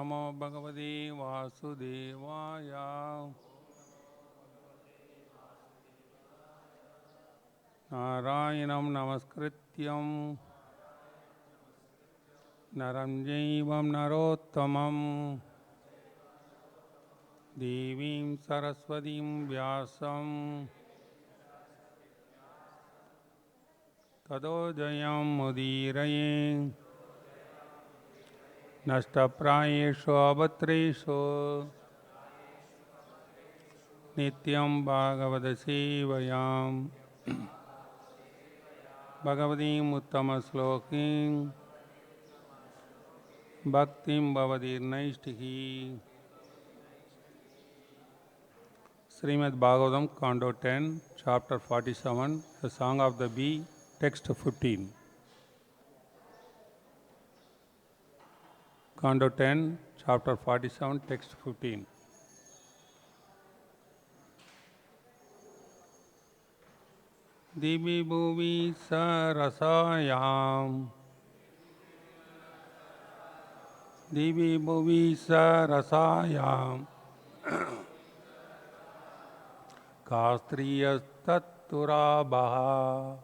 नमो भगवते वासुदेवाय। नारायणं नमस्कृत्यं नरं चैव नरोत्तमं देवीं सरस्वतीं व्यासं ततो जयमुदीरये। नष्टप्रायेषु अभद्रेषु नित्यं भागवत सेवयां भगवतीम् उत्तमश्लोकीं भक्तिं भवतीर्नैष्टिकी। Srimad Bhagavatam, Canto 10, Chapter 47, the Song of the Bee, Text 15. Canto 10, Chapter 47, Text 15. Divi bhuvi sarasayam Divi bhuvi sarasayam Kastriyas tatturabaha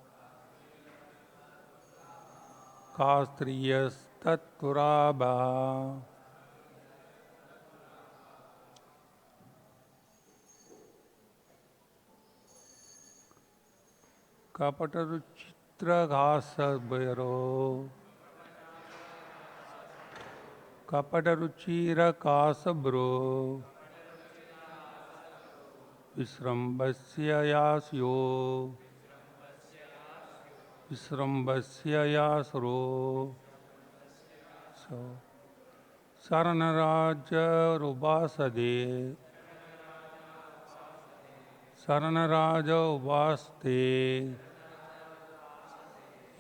Kastriyas tatturabaha. Kapataru chitra ghasa bhayaro Kapataru chira kasa bro Visrambasya yasyo Visrambasya yasro. So, Saranaraja Rubasade Saranaraja Ubaste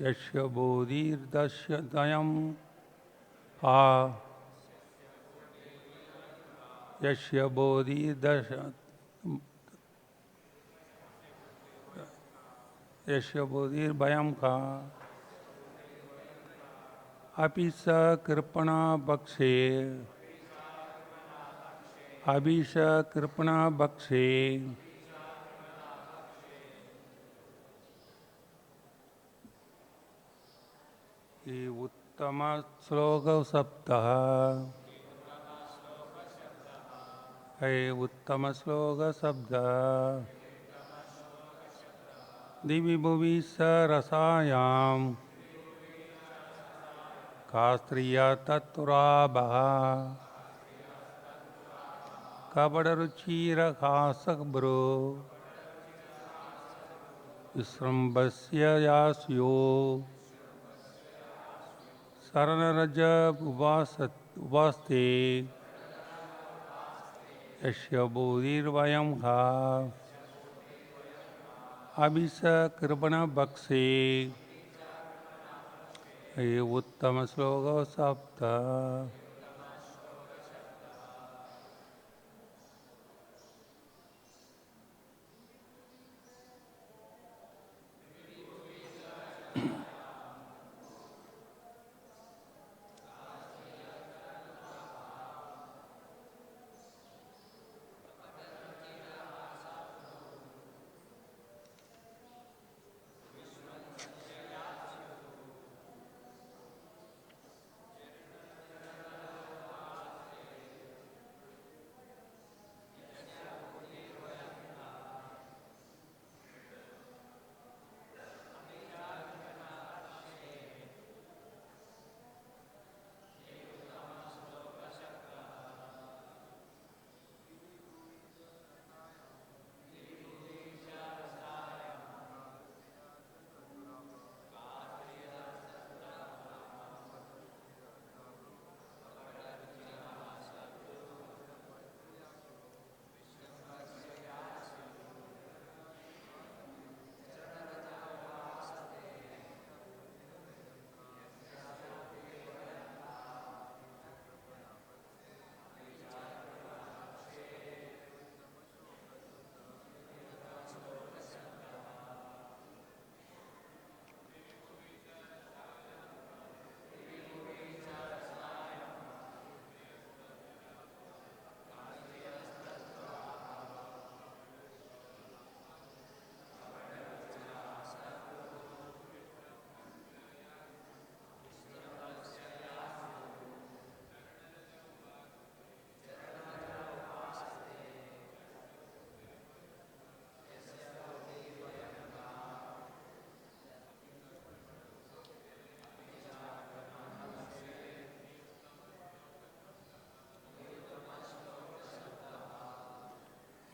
Yashya Bodhir Dasya Dayam Ha Yashya Bodhir Dasya Yashya Bodhir Bhayam Ka Apisa Kripana Bakshe Abhisha Kripana Bakshe. ये उत्तम श्लोक सप्तः हे उत्तम श्लोक शब्द दिवि भुवि सरसायां कास्त्रिया तत्तुराबः कपटरुचिर खासक bro विश्रम्भस्य यास्यो Saranaraja uvaste Yashya bodhir vayam ha Abhisa kripana bakshe. Ye uttama sloka sapta.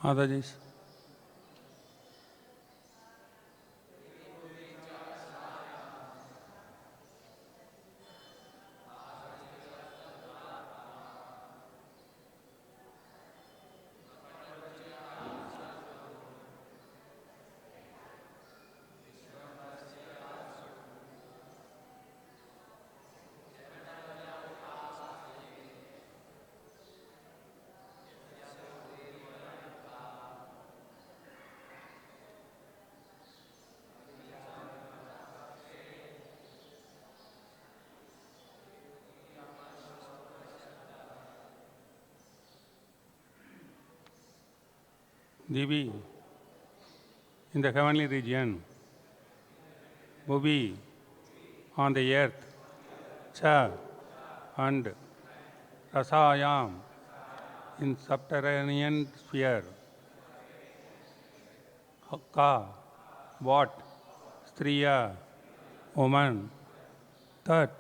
Mataji's. Divi, in the heavenly region, Bhuvi, on the earth, Cha, and Rasayam, in subterranean sphere, Ka, what, Striya, woman, Tat,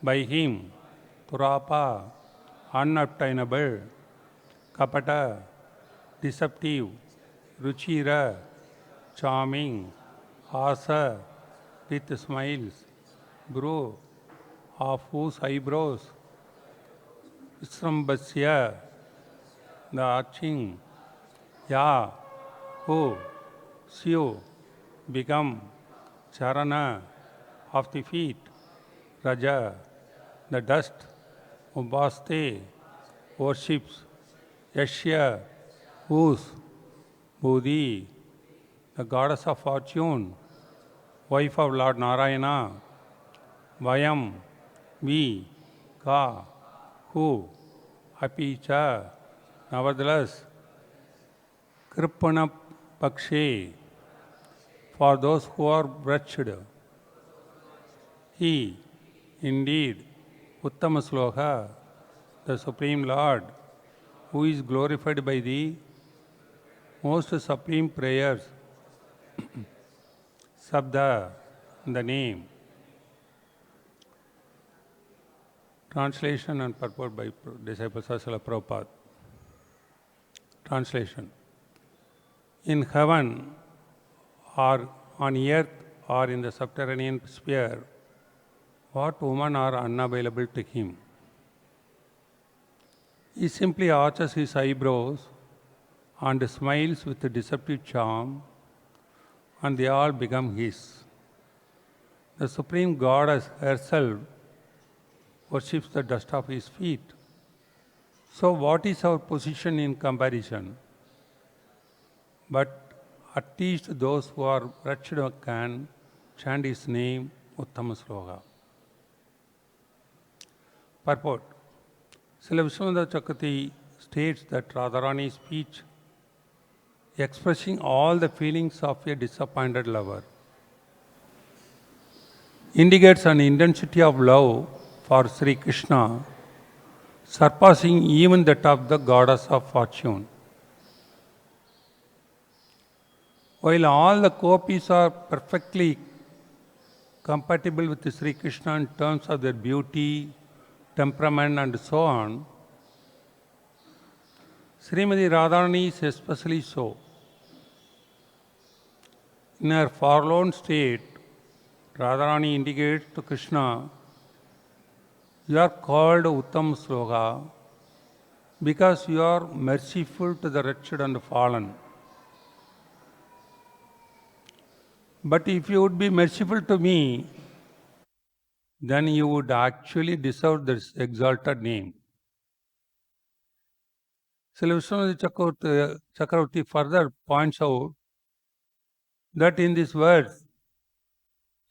by him, Turapa, unobtainable, Kapata, deceptive, Ruchira, charming, Hasa, with smiles, Bro, of whose eyebrows, Visrambasya, the arching, Ya, who, Syu, become, Charana, of the feet, Raja, the dust, Ubaste, worships, Yashya, whose, Bodhi, the goddess of fortune, wife of Lord Narayana, Vayam, we, Ka, who, Apicha, nevertheless, Kripana Pakshe, for those who are wretched. He, indeed, Uttama Sloka, the Supreme Lord, who is glorified by the most supreme prayers, Sabda, the name. Translation and purport by disciples of Srila Prabhupada. Translation. In heaven, or on earth, or in the subterranean sphere, what women are unavailable to him? He simply arches his eyebrows and smiles with a deceptive charm, and they all become his. The Supreme Goddess herself worships the dust of his feet. So what is our position in comparison? But at least those who are wretched can chant his name, Uttama Sloka. Purport. Srila Vishwanath Chakravarti states that Radharani's speech, expressing all the feelings of a disappointed lover, indicates an intensity of love for Sri Krishna surpassing even that of the goddess of fortune. While all the gopis are perfectly compatible with Sri Krishna in terms of their beauty, temperament and so on, Srimati Radharani is especially so. In her forlorn state, Radharani indicates to Krishna, you are called Uttam Sloka because you are merciful to the wretched and fallen. But if you would be merciful to me, then you would actually deserve this exalted name. Srila Vishwanath Chakravarti further points out that in this verse,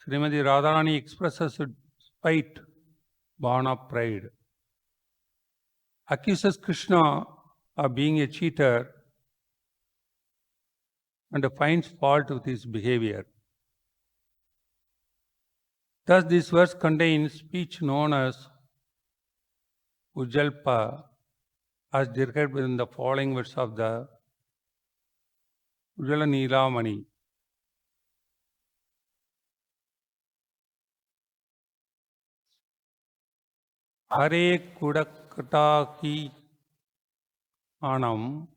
Srimati Radharani expresses spite born of pride, accuses Krishna of being a cheater and finds fault with his behavior. Thus, this verse contains speech known as Ujjalpa, as described in the following verse of the Ujjala Nilamani. Hare Kudakata ki anam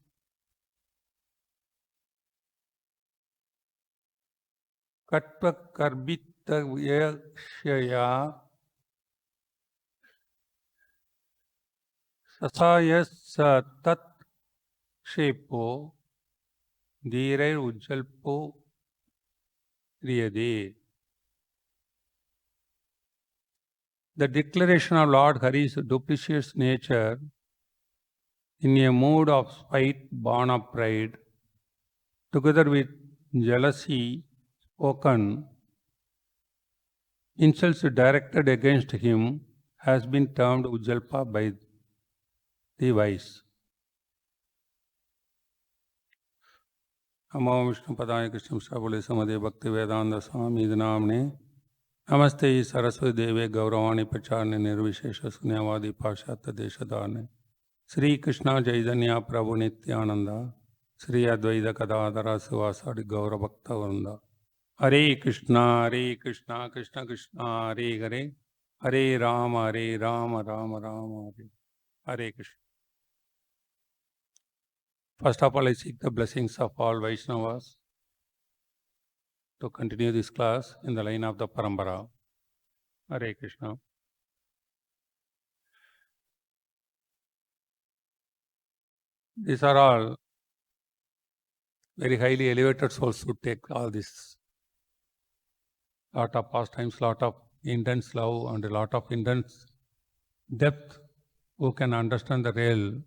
Katva Karbita Yashaya Sasayas Tat Shepo Dhirai Ujjalpo Riyade. The declaration of Lord Hari's duplicitous nature in a mood of spite born of pride, together with jealousy spoken, insults directed against him, has been termed Ujjalpa by the wise. Namo Vishnu Padaya Krishna Sabule Samade Bhakti Vedanta Swami Namne Namaste Saraswati Deve Gauravani Pacharne Nirvishesha Sunyavadi Pashatya Deshadarne Sri Krishna Chaitanya Prabhu Nityananda Sri Advaita Kadadara Sivasadi Gaura Bhakta Vrinda. Hare Krishna, Krishna Krishna, Hare Hare, Hare Rama, Rama Rama, Hare Krishna. First of all, I seek the blessings of all Vaishnavas to continue this class in the line of the Parambara. Hare Krishna. These are all very highly elevated souls who take all this. Lot of pastimes, lot of intense love and a lot of intense depth, who can understand the real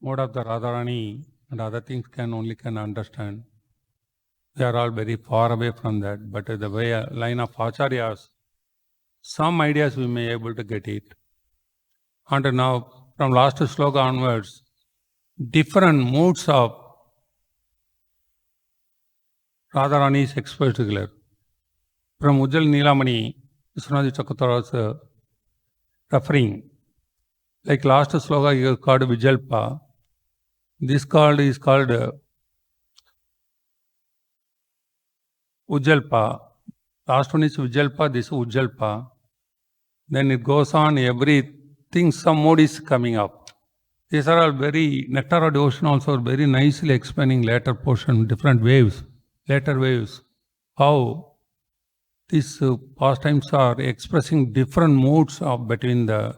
mode of the Radharani and other things can understand. We are all very far away from that, but the way line of Acharyas, some ideas we may be able to get it. And now, from last sloka onwards, different moods of Radharani is expressed here. From Ujjal Nilamani, Vishwanath Chakravarti was referring. Like last sloka is called Vijalpa. This is called Ujjalpa. Last one is Vijalpa, this is Ujjalpa. Then it goes on, everything, some mode is coming up. These are all very, Nectar of Devotion also very nicely explaining later portion, different waves, later waves, how these pastimes are expressing different modes of between the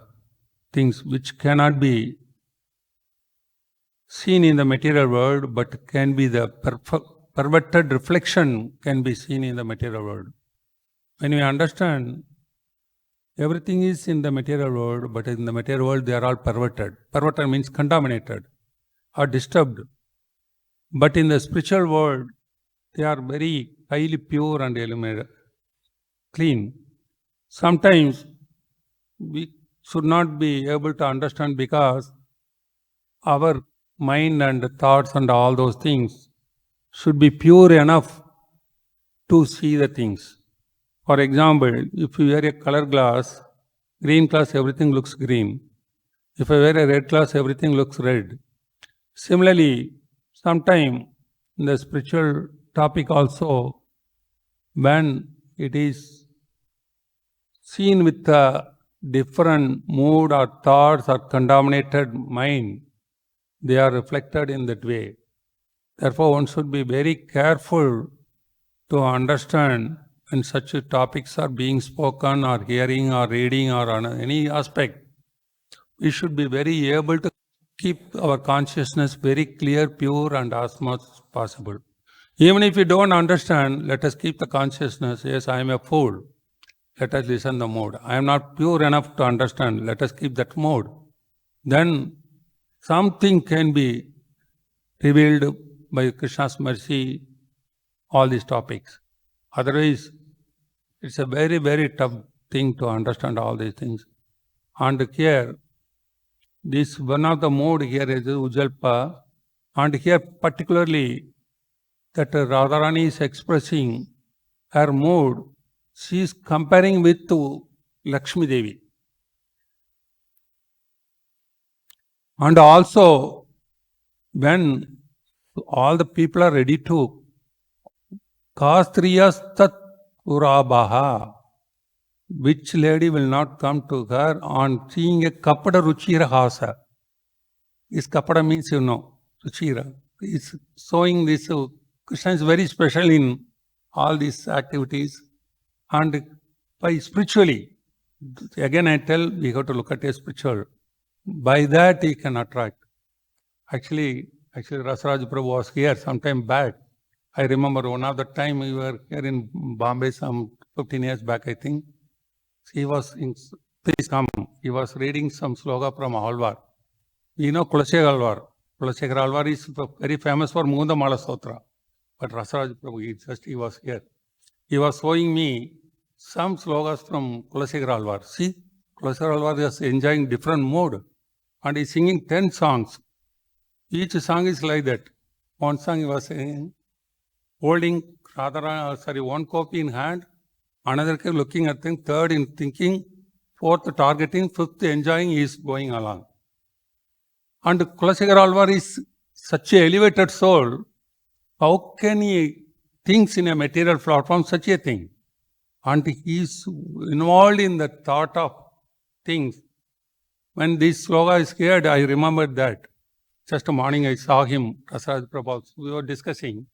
things which cannot be seen in the material world, but can be the perverted reflection can be seen in the material world. When we understand everything is in the material world, but in the material world they are all perverted. Perverted means contaminated or disturbed. But in the spiritual world, they are very highly pure and illuminated, clean. Sometimes we should not be able to understand because our mind and thoughts and all those things should be pure enough to see the things. For example, if you wear a color glass, green glass, everything looks green. If I wear a red glass, everything looks red. Similarly, sometime in the spiritual topic also, when it is seen with a different mood or thoughts or contaminated mind, they are reflected in that way. Therefore, one should be very careful to understand when such topics are being spoken or hearing or reading or on any aspect. We should be very able to keep our consciousness very clear, pure and as much as possible. Even if we don't understand, let us keep the consciousness, yes, I am a fool. Let us listen the mode. I am not pure enough to understand. Let us keep that mode. Then something can be revealed by Krishna's mercy, all these topics. Otherwise, it's a very, very tough thing to understand all these things. And here, this one of the mode here is Ujjalpa, and here particularly that Radharani is expressing her mood, she is comparing with Lakshmi Devi. And also, when all the people are ready to Kastriyastat Urabaha, which lady will not come to her on seeing a Kapada Ruchira Hasa? This Kapada means, Ruchira. It's showing this. Krishna is very special in all these activities. And by spiritually, again I tell, we have to look at a spiritual. By that he can attract. Actually, Rasaraj Prabhu was here some time back. I remember one of the time we were here in Bombay some 15 years back, I think. He was in, please come, he was reading some sloka from Alvar. You know Kulasekara Alvar. Kulasekara Alvar is very famous for Munda Mala Stotra. But Rasaraj Prabhu, he was here. He was showing me some slokas from Kulasekara Alvar. See, Kulasekara Alvar is enjoying different mood. And he's singing 10 songs. Each song is like that. One song he was singing, holding one copy in hand, another looking at things, third in thinking, fourth targeting, fifth enjoying, he is going along. And Kulasekara Alvar is such an elevated soul. How can he think in a material platform such a thing? And he is involved in the thought of things. When this sloka is heard, I remembered that. Just a morning I saw him, Rasaraj Prabhu, we were discussing.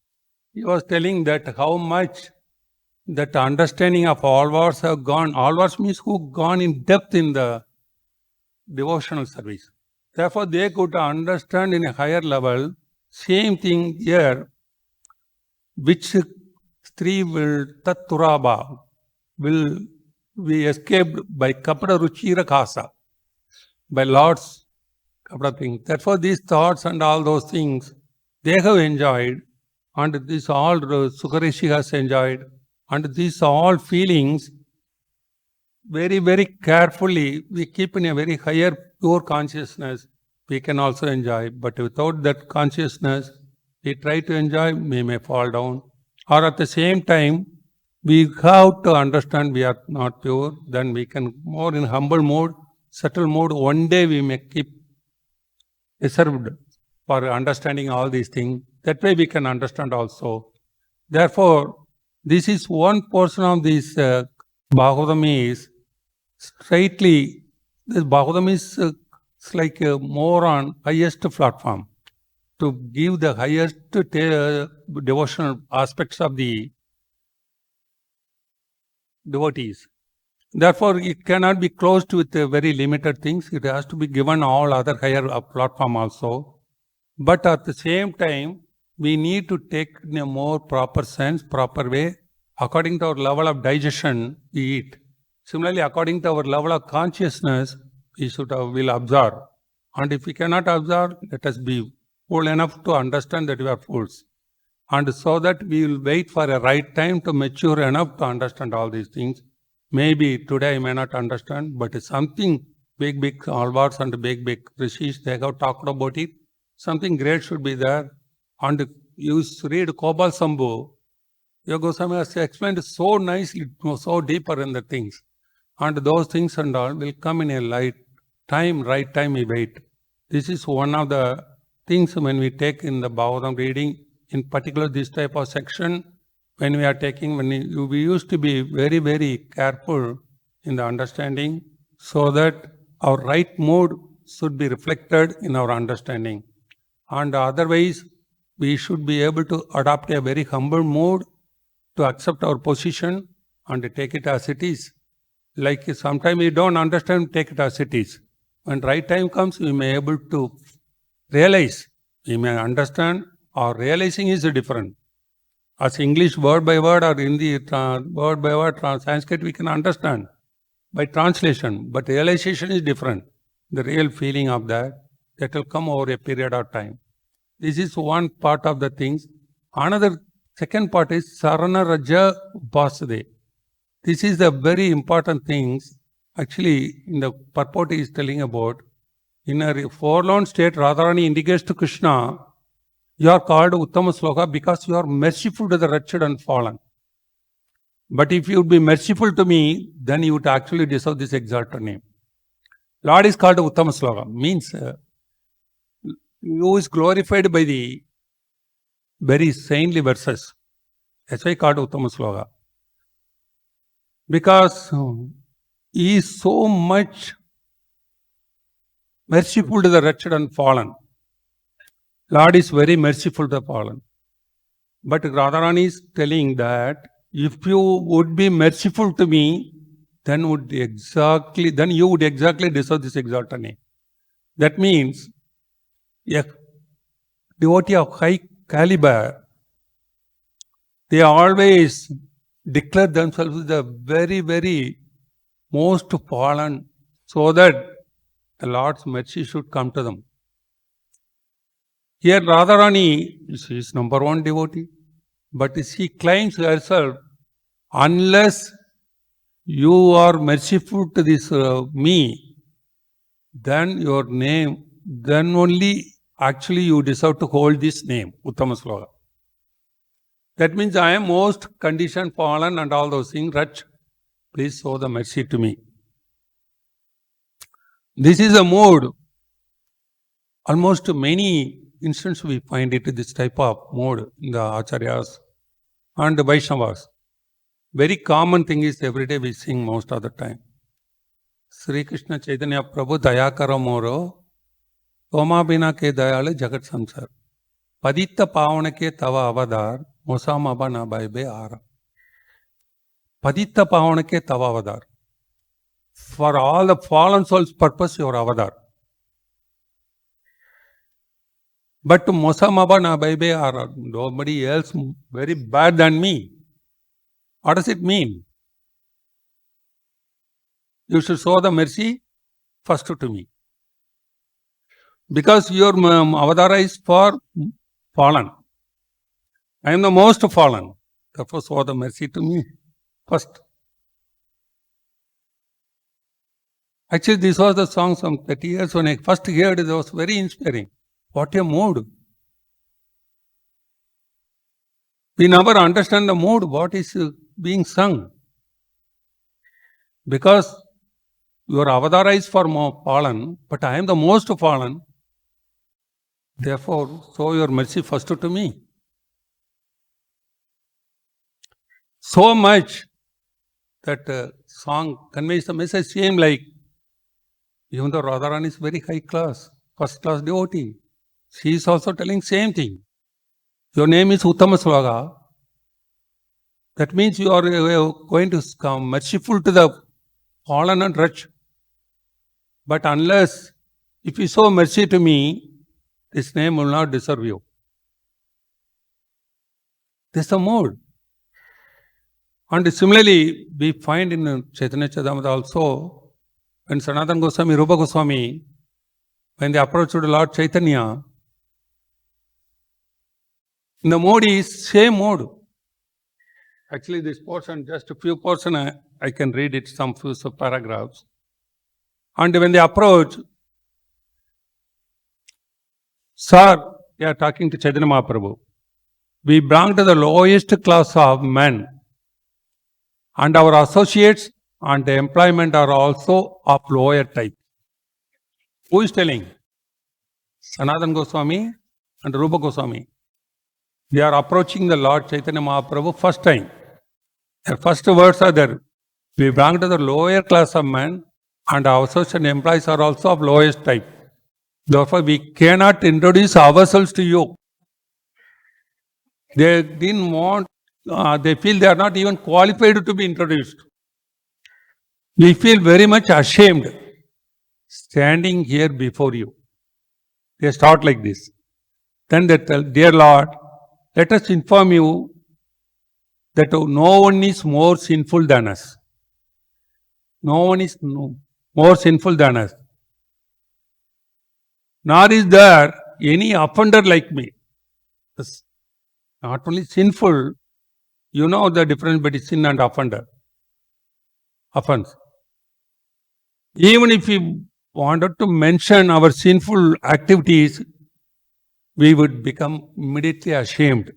He was telling that how much that understanding of Alvars have gone. Alvars means who gone in depth in the devotional service. Therefore, they could understand in a higher level, same thing here, which Stri will Tatturaba will be escaped by Kapra Ruchira Kasa, by Lord's Kapra thing. Therefore, these thoughts and all those things, they have enjoyed, and this all Sukarishi has enjoyed, and these all feelings, very, very carefully, we keep in a very higher pure consciousness, we can also enjoy. But without that consciousness, we try to enjoy, we may fall down. Or at the same time, we have to understand we are not pure, then we can more in humble mode, subtle mode, one day we may keep reserved for understanding all these things. That way we can understand also. Therefore, this is one portion of this Bhagavatam is straightly, this Bhagavatam is like more on highest platform to give the highest devotional aspects of the devotees. Therefore, it cannot be closed with very limited things. It has to be given all other higher platform also. But at the same time, we need to take in a more proper sense, proper way. According to our level of digestion, we eat. Similarly, according to our level of consciousness, we will observe. And if we cannot observe, let us be fool enough to understand that we are fools. And so that we will wait for a right time to mature enough to understand all these things. Maybe today I may not understand, but something big alvars and big rishis, they have talked about it. Something great should be there. And you read Kobal Sambhu, Yoga Goswami has explained so nicely, so deeper in the things. And those things and all will come in a right time we wait. This is one of the things when we take in the Bhagavatam reading, in particular this type of section, when we are taking, we used to be very, very careful in the understanding so that our right mood should be reflected in our understanding. And otherwise, we should be able to adopt a very humble mood to accept our position and take it as it is. Like sometimes we don't understand, take it as it is. When right time comes, we may be able to realize, we may understand, or realizing is different. As English word by word or Hindi word by word, Sanskrit we can understand by translation, but realization is different. The real feeling of that will come over a period of time. This is one part of the things. Another second part is Sarana Raja Upasade. This is the very important things. Actually, in the purport is telling about, in a forlorn state, Radharani indicates to Krishna, you are called Uttama Sloka because you are merciful to the wretched and fallen. But if you would be merciful to me, then you would actually deserve this exalted name. Lord is called Uttama Sloka, means who is glorified by the very saintly verses. That's why called Uttama Sloka. Because he is so much merciful to the wretched and fallen. Lord is very merciful to the fallen. But Radharani is telling that if you would be merciful to me, then you would exactly deserve this exalted name. That means a devotee of high caliber, they always declare themselves the very, very most fallen, so that the Lord's mercy should come to them. Here Radharani, she is number one devotee, but she claims herself, unless you are merciful to this me, then your name, then only actually you deserve to hold this name, Uttama Sloka. That means I am most conditioned, fallen and all those things. Rach, please show the mercy to me. This is a mode. Almost many instances we find it, this type of mode in the Acharyas and the Vaishnavas. Very common thing is every day we sing most of the time. Sri Krishna Chaitanya Prabhu Dayakara Moro Toma Bina ke Dayale Jagat Samsar Padita Pavana ke Tava Avadar Mosama Bana Baibe Ara. Padita Pavana ke Tava Avadar. For all the fallen souls' purpose, you are Avadar. But to Mosamaba na Baibe Ara, nobody else very bad than me. What does it mean? You should show the mercy first to me. Because your Avadara is for fallen. I am the most fallen. Therefore, show the mercy to me first. Actually, this was the song some 30 years when I first heard it. It was very inspiring. What a mood. We never understand the mood, what is being sung. Because your Avadara is for more fallen, but I am the most fallen. Therefore, show your mercy first to me. So much that song conveys the message, same like, even though Radharani is very high class, first class devotee, she is also telling same thing. Your name is Uttama Sloka. That means you are going to come merciful to the fallen and rich. But unless, if you show mercy to me, this name will not deserve you. This is the mode. And similarly, we find in Chaitanya Charitamrita also, when Sanatana Goswami, Rupa Goswami, when they approached Lord Chaitanya, the mode is same mode. Actually, this portion, just a few portion, I can read it, some few paragraphs. And when they approach, Sir, they are talking to Chaitanya Mahaprabhu. We belong to the lowest class of men, and our associates and the employment are also of lower type. Who is telling? Sanatana Goswami and Rupa Goswami. They are approaching the Lord Chaitanya Mahaprabhu first time. Their first words are there. We belong to the lower class of men, and our associate employees are also of lowest type. Therefore, we cannot introduce ourselves to you. They didn't want, they feel they are not even qualified to be introduced. We feel very much ashamed standing here before you. They start like this. Then they tell, Dear Lord, let us inform you that no one is more sinful than us. No one is more sinful than us. Nor is there any offender like me. Not only sinful, you know the difference between sin and offender. Offense. Even if we wanted to mention our sinful activities, we would become immediately ashamed.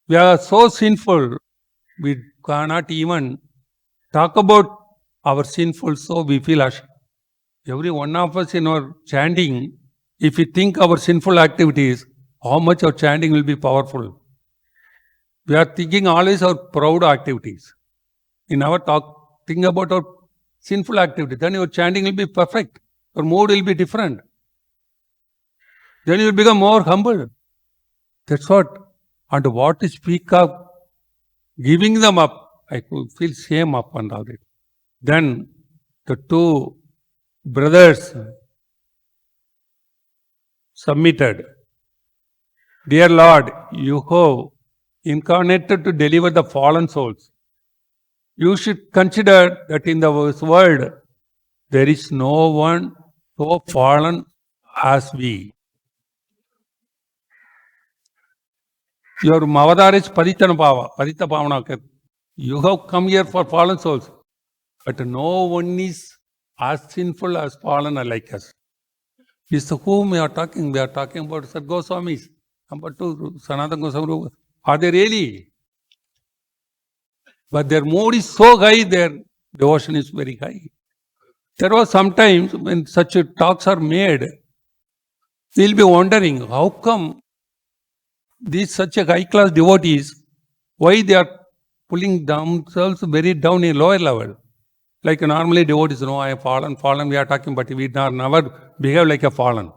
We are so sinful, we cannot even talk about our sinful, so we feel ashamed. Every one of us in our chanting, if we think our sinful activities, how much our chanting will be powerful. We are thinking always our proud activities. In our talk, think about our sinful activity. Then your chanting will be perfect. Your mood will be different. Then you will become more humble. That's what. And what to speak of giving them up, I could feel shame upon all it. Then the two brothers submitted. Dear Lord, you have incarnated to deliver the fallen souls. You should consider that in the world there is no one so fallen as we. Your Mavadar is Paritapavana. You have come here for fallen souls, but no one is as sinful as fallen are like us. Is whom we are talking? We are talking about Sat Goswamis, about Sanatana Goswami. Are they really? But their mood is so high, their devotion is very high. There was sometimes when such talks are made, we'll be wondering how come these such a high class devotees, why they are pulling themselves very down in lower level. Like normally devotees, no, I am fallen, we are talking, but we never behave like a fallen.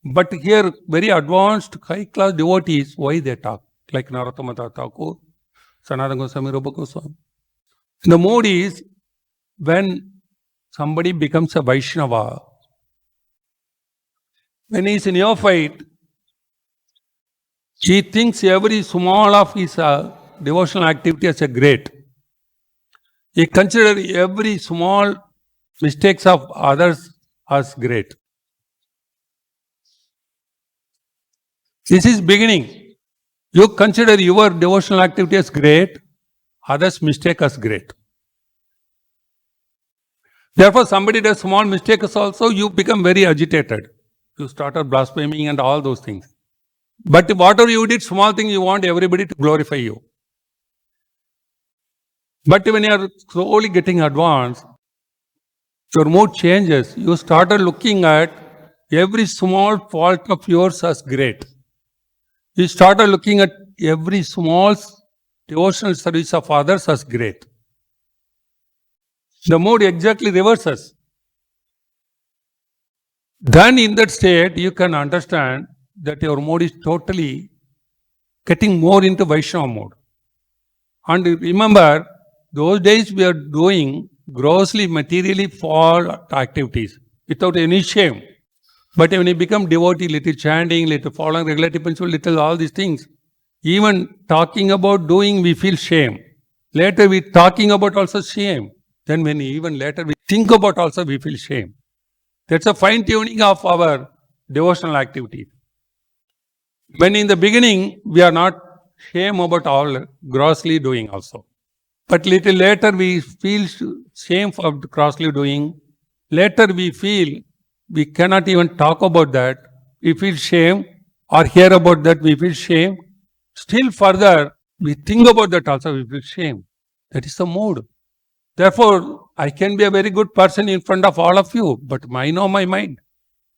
But here, very advanced, high-class devotees, why they talk? Like Narottama Thakur, Sanatana Goswami, Rupa Goswami. The mood is, when somebody becomes a Vaishnava, when he is in neophyte, he thinks every small of his devotional activity as a great. He considers every small mistakes of others as great. This is beginning. You consider your devotional activity as great, others' mistake as great. Therefore, somebody does small mistakes also, you become very agitated. You started blaspheming and all those things. But whatever you did, small thing, you want everybody to glorify you. But when you are slowly getting advanced, your mood changes. You started looking at every small fault of yours as great. You started looking at every small devotional service of others as great. The mood exactly reverses. Then in that state, you can understand that your mode is totally getting more into Vaishnava mode. And remember, those days we are doing grossly materially false activities without any shame. But when you become devotee, little chanting, little following regulative principle, little all these things, even talking about doing, we feel shame. Later we talking about also shame. Then when even later we think about also, we feel shame. That's a fine tuning of our devotional activity. When in the beginning, we are not shame about all grossly doing also. But little later we feel shame for grossly doing. Later we feel we cannot even talk about that. We feel shame, or hear about that, we feel shame. Still further, we think about that also, we feel shame. That is the mood. Therefore, I can be a very good person in front of all of you, but I know my mind.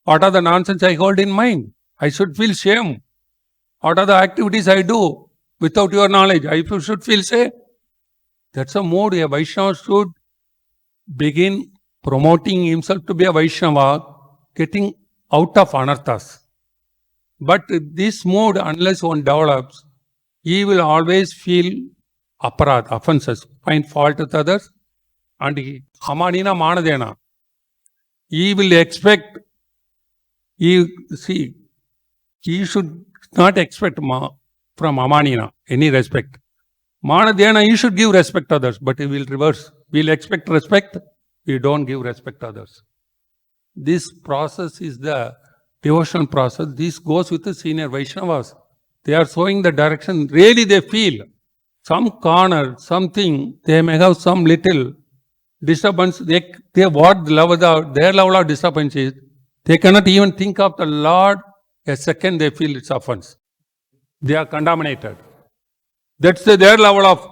What are the nonsense I hold in mind? I should feel shame. What are the activities I do without your knowledge? I should feel shame. That's a mood. A Vaishnava should begin promoting himself to be a Vaishnava, getting out of anarthas. But this mood, unless one develops, he will always feel aparad, offenses, find fault with others, and hamanina manadena. He will expect, he should not expect from amanina any respect. Manadena, you should give respect to others, but he will reverse. We will expect respect, we don't give respect to others. This process is the devotional process. This goes with the senior Vaishnavas. They are showing the direction. Really they feel some corner, something, they may have some little disturbance. They what their level of disturbance is, they cannot even think of the Lord a second, they feel its offense. They are contaminated. That's their level of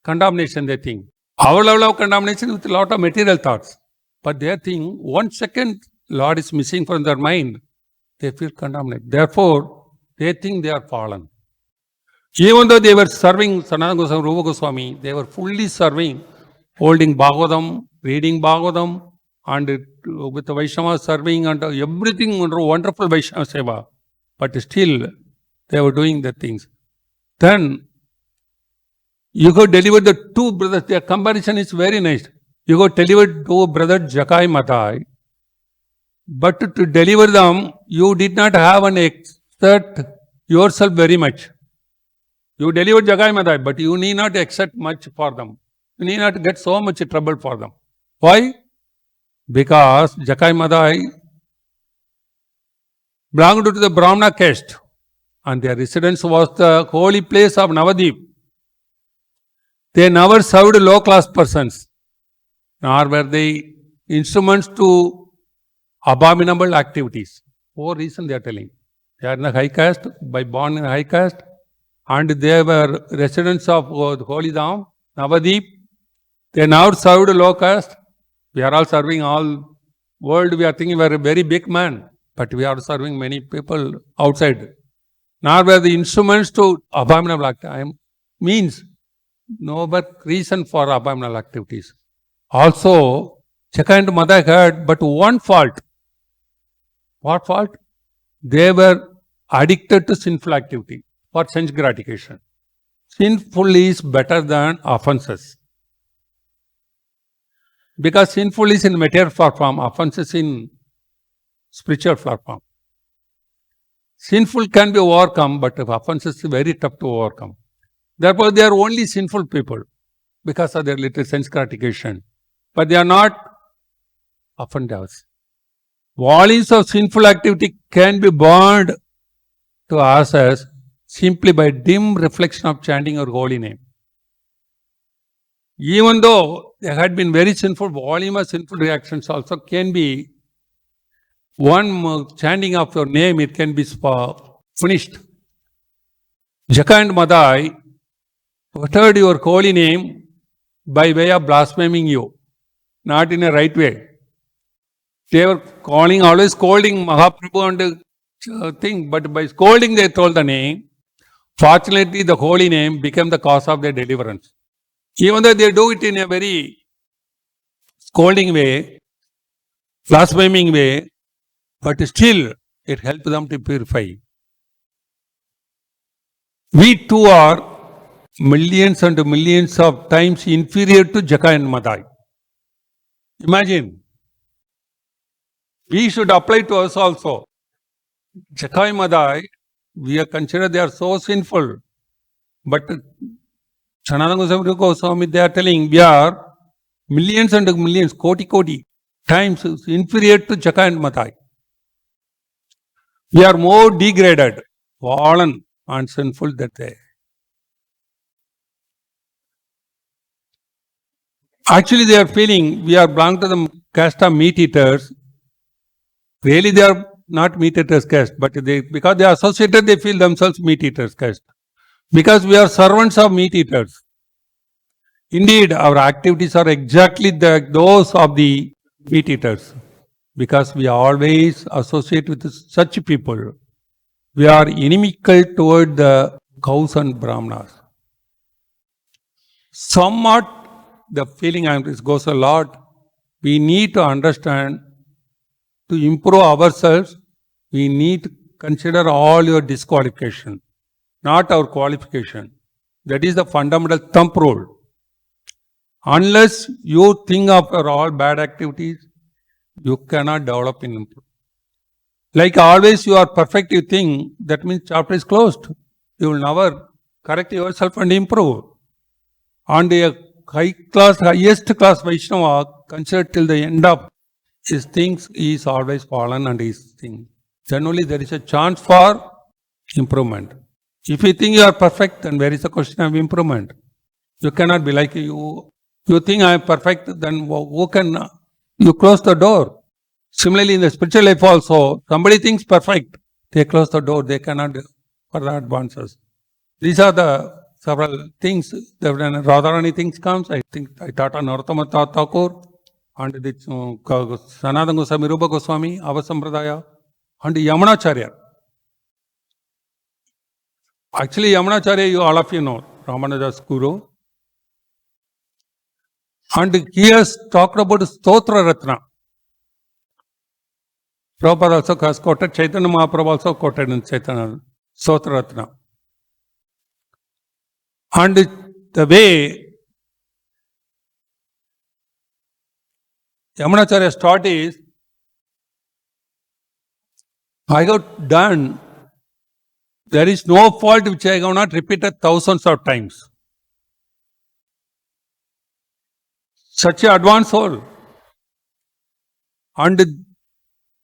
condemnation, they think. Our level of condemnation with a lot of material thoughts. But they think 1 second Lord is missing from their mind, they feel contaminated. Therefore, they think they are fallen. Even though they were serving Sanatana Goswami, Rupa Goswami, they were fully serving, holding Bhagavatam, reading Bhagavatam, and with the Vaishnava serving and everything under wonderful Vaishnava Seva. but still they were doing the things. Then you go deliver the two brothers. Their comparison is very nice. You go deliver two brothers Jakai Matai, but to deliver them, you did not have an exert yourself very much. You deliver Jagai Matai, but you need not exert much for them. You need not get so much trouble for them. Why? Because Jakai Matai belonged to the Brahmana caste, and their residence was the holy place of Navadip. They never served low-class persons, nor were they instruments to abominable activities. For reason they are telling. They are in the high caste, by born in high caste, and they were residents of the holy Dham, Navadip. They never served low caste. We are all serving all world. We are thinking we are a very big man, but we are serving many people outside. Nor were the instruments to abominable activities. Means no but reason for abominable activities. Also, Jakai and Madai had but one fault. What fault? They were addicted to sinful activity for sense gratification. Sinful is better than offenses. Because sinful is in material form, offenses in spiritual form. Sinful can be overcome, but offenses is very tough to overcome. Therefore, they are only sinful people because of their little sense gratification. But they are not offenders. Volumes of sinful activity can be burned to ashes simply by dim reflection of chanting your holy name. Even though there had been very sinful, volume of sinful reactions also can be one chanting of your name, it can be finished. Jakai and Madai uttered your holy name by way of blaspheming you, not in a right way. They were always scolding Mahaprabhu and thing, but by scolding they told the name. Fortunately, the holy name became the cause of their deliverance. Even though they do it in a very scolding way, blaspheming way, but still it helped them to purify. We too are millions and millions of times inferior to Jakai and Madai. Imagine. We should apply to us also. Jakai and Madai, we are considered they are so sinful. But Shankhadhari Goswami, they are telling we are millions and millions, koti times inferior to Jakai and Madai. We are more degraded, fallen and sinful than they. Actually, they are feeling we are belong to the caste of meat eaters. Really, they are not meat eaters caste, but because they are associated, they feel themselves meat eaters caste. Because we are servants of meat eaters. Indeed, our activities are exactly those of the meat eaters. Because we always associate with such people. We are inimical toward the cows and brahmanas. Somewhat the feeling this goes a lot. We need to understand, to improve ourselves, we need to consider all your disqualification, not our qualification. That is the fundamental thumb rule. Unless you think of your all bad activities, you cannot develop and improve. Like always you are perfect, you think, that means chapter is closed. You will never correct yourself and improve. And a highest class Vaishnava, considered till the end of his things, he is always fallen and his thing. Then only there is a chance for improvement. If you think you are perfect, then where is the question of improvement? You cannot be like you think I am perfect, then who can, you close the door. Similarly, in the spiritual life also, somebody thinks perfect, they close the door, they cannot further advances. These are the several things. When Radharani things comes, I thought on Narottama Thakur and the Sanatana Goswami, Rupa Goswami, Avasampradaya, and Yamunacharya. Actually, Yamunacharya, all of you know, Ramanuja's guru. And he has talked about Stotra Ratna. Prabhupada also has quoted, Chaitanya Mahaprabhu also quoted in Chaitanya Sotraratna. And the way Yamunacharya's thought is, I got done, there is no fault which I have not repeated thousands of times. Such an advanced soul. And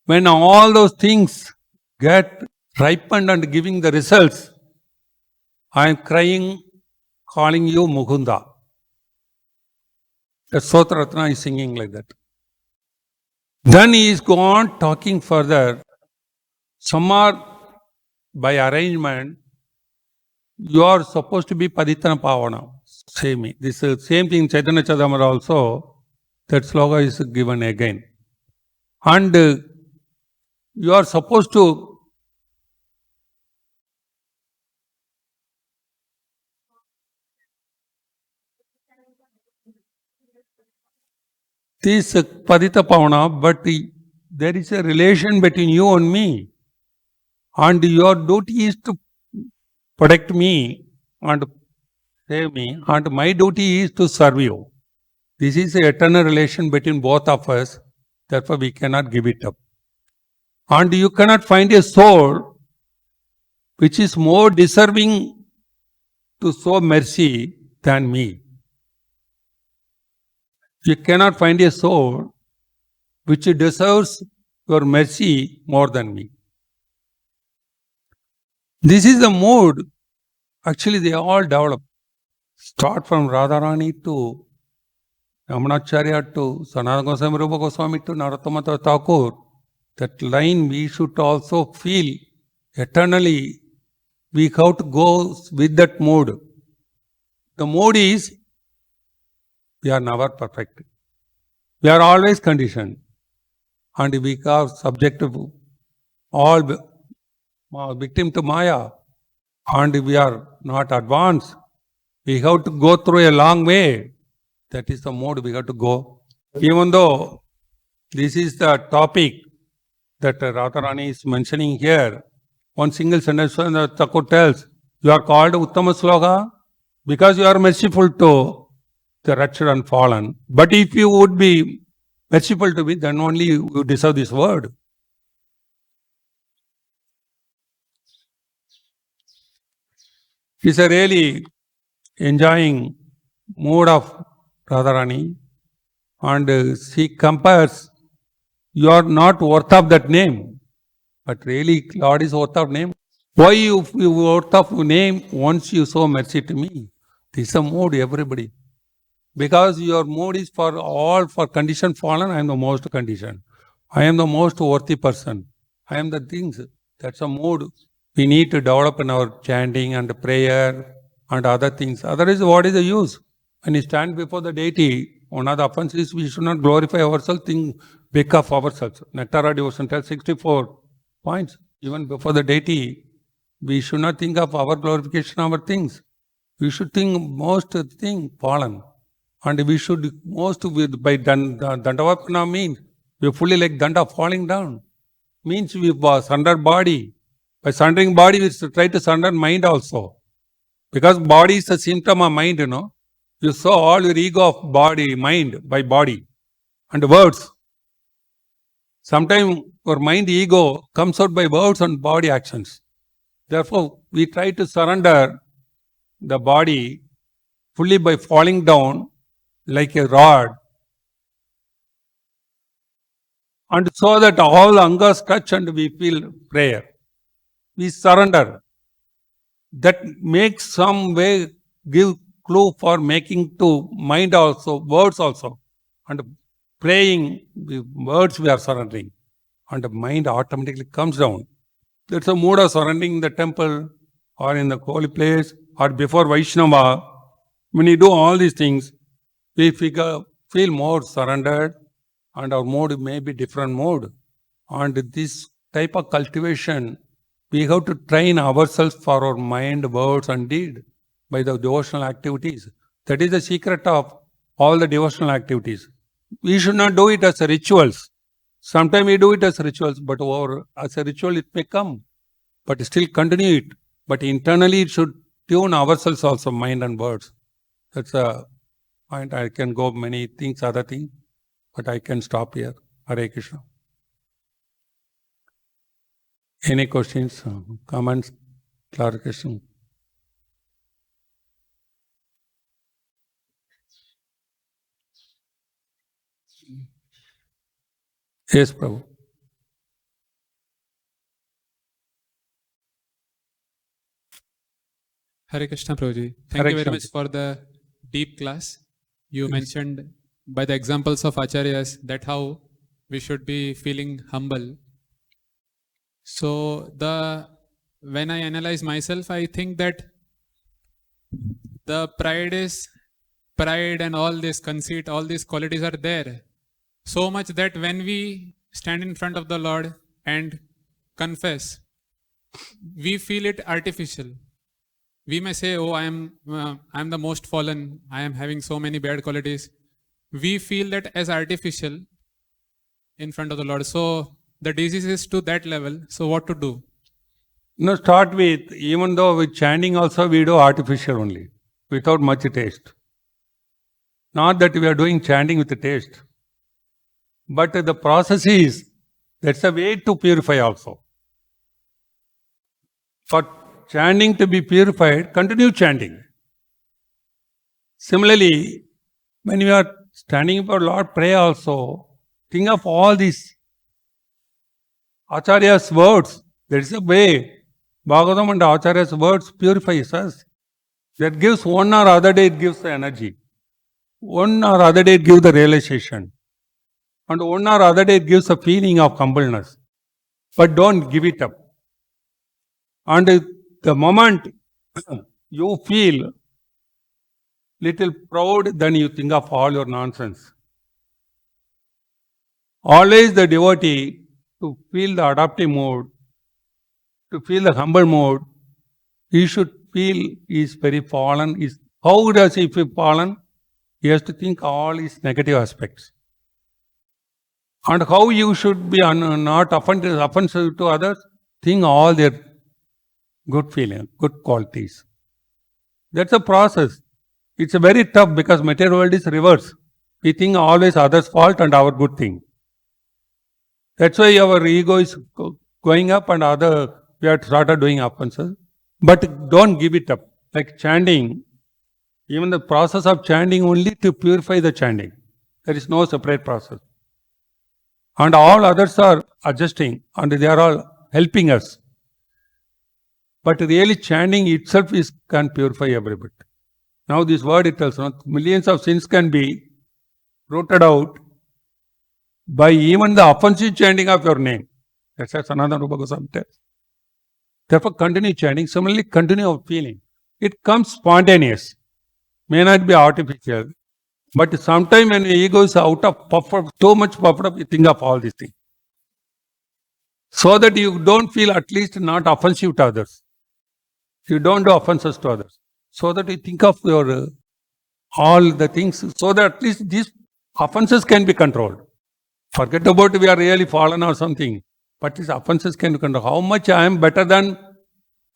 when all those things get ripened and giving the results, I am crying, calling you Mukunda. The Sotraratna is singing like that. Then he is gone talking further. Some are by arrangement, you are supposed to be Paditana Pavana. Same. This is same thing in Chaitanya Chadamara also. That sloka is given again. And you are supposed to this Padita Pavana, but there is a relation between you and me. And your duty is to protect me and save me, and my duty is to serve you. This is an eternal relation between both of us, therefore we cannot give it up. And you cannot find a soul which is more deserving to show mercy than me. You cannot find a soul which deserves your mercy more than me. This is the mood, actually they all develop. Start from Radharani to Yamunacharya to Sanatana Goswami, Rupa Goswami to Narottama Thakur. That line we should also feel eternally. We have to go with that mood. The mood is, we are never perfect. We are always conditioned. And we are subject to all victim to Maya. And we are not advanced. We have to go through a long way. That is the mode we have to go. Even though this is the topic that Radharani is mentioning here, one single sentence Thakur tells, you are called Uttama Sloka because you are merciful to the wretched and fallen. But if you would be merciful to me, then only you deserve this word. It's a really enjoying mood of Radharani, and she compares, you are not worth of that name, but really Lord is worth of name. Why you worth of name once you show mercy to me? This is a mood, everybody. Because your mood is for all, for conditioned fallen, I am the most conditioned. I am the most worthy person. I am the things. That's a mood we need to develop in our chanting and prayer and other things. Otherwise, what is the use? When you stand before the deity, one of the offenses, we should not glorify ourselves, think big of ourselves. Nectara devotion tells 64 points. Even before the deity, we should not think of our glorification, our things. We should think most thing fallen. And we should most by Dandavapana means we fully like Danda falling down. Means we sunder body. By sundering body, we try to sunder mind also. Because body is a symptom of mind, you know. You saw all your ego of body, mind by body and words. Sometimes your mind ego comes out by words and body actions. Therefore, we try to surrender the body fully by falling down like a rod, and so that all angas touch and we feel prayer. We surrender. That makes some way, give clue for making to mind also, words also. And praying, the words we are surrendering. And the mind automatically comes down. That's a mood of surrendering in the temple or in the holy place or before Vaishnava. When you do all these things, we feel more surrendered and our mood may be different mode. And this type of cultivation, we have to train ourselves for our mind, words and deed by the devotional activities. That is the secret of all the devotional activities. We should not do it as rituals. Sometimes we do it as rituals, but as a ritual it may come, but still continue it. But internally it should tune ourselves also, mind and words. That's a point. I can go many things, other things, but I can stop here. Hare Krishna. Any questions, comments, clarification? Yes, Prabhu. Hare Krishna, Prabhuji. Thank Hare you very Krishna. much for the deep class. You mentioned by the examples of Acharyas that how we should be feeling humble. So when I analyze myself, I think that the pride and all this conceit, all these qualities are there. So much that when we stand in front of the Lord and confess, we feel it artificial. We may say, oh, I am the most fallen, I am having so many bad qualities. We feel that as artificial in front of the Lord. So the disease is to that level. So what to do? No, start with, even though with chanting also we do artificial only, without much taste. Not that we are doing chanting with the taste. But the process is, that's a way to purify also. For chanting to be purified, continue chanting. Similarly, when you are standing for Lord, pray also, think of all these Acharya's words. There is a way. Bhagavatam and Acharya's words purifies us. That gives one or other day, it gives the energy. One or other day, it gives the realization. And one or other day, it gives a feeling of humbleness. But don't give it up. And the moment you feel little proud, then you think of all your nonsense. Always the devotee, to feel the adaptive mode, to feel the humble mode, he should feel he is very fallen. How does he feel fallen? He has to think all his negative aspects. And how you should be not offensive to others? Think all their good feeling, good qualities. That's a process. It's a very tough because material world is reverse. We think always others' fault and our good thing. That's why our ego is going up and we have started doing offenses. But don't give it up. Like chanting, even the process of chanting only to purify the chanting. There is no separate process. And all others are adjusting and they are all helping us. But really chanting itself can purify everybody. Now this word it tells, millions of sins can be rooted out by even the offensive chanting of your name. That's as another Bhagavatam tells. Therefore continue chanting, similarly continue our feeling. It comes spontaneous, may not be artificial. But sometimes when the ego is out of too much puffed up, you think of all these things. So that you don't feel at least not offensive to others. You don't do offenses to others. So that you think of your all the things, so that at least these offenses can be controlled. Forget about we are really fallen or something. But these offenses can be controlled. How much I am better than,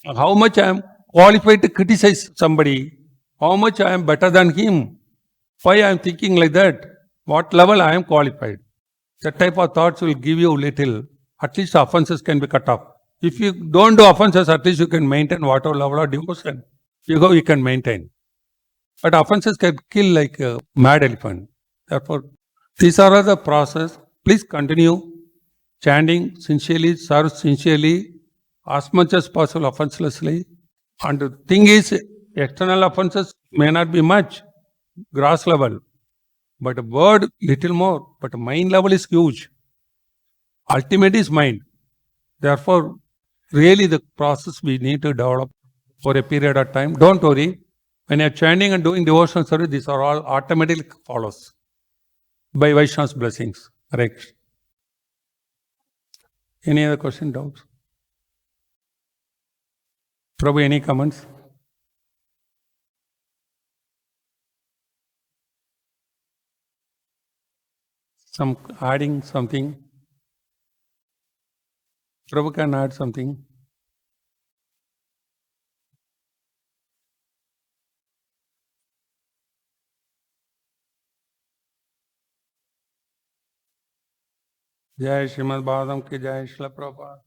how much I am qualified to criticize somebody. How much I am better than him. Why I am thinking like that? What level I am qualified? That type of thoughts will give you little. At least offenses can be cut off. If you don't do offenses, at least you can maintain whatever level of devotion you can maintain. But offenses can kill like a mad elephant. Therefore, these are the process. Please continue chanting sincerely, serve sincerely, as much as possible offenselessly. And the thing is, external offenses may not be much. Gross level, but word little more, but mind level is huge. Ultimate is mind. Therefore, really the process we need to develop for a period of time. Don't worry. When you're chanting and doing devotional service, these are all automatically follows by Vaishnava's blessings. Correct. Any other question, doubts? Prabhu, any comments? Adding something? Prabhu can add something. Jai Srimad Bhagavatam ki Jai Srila Prabhupada.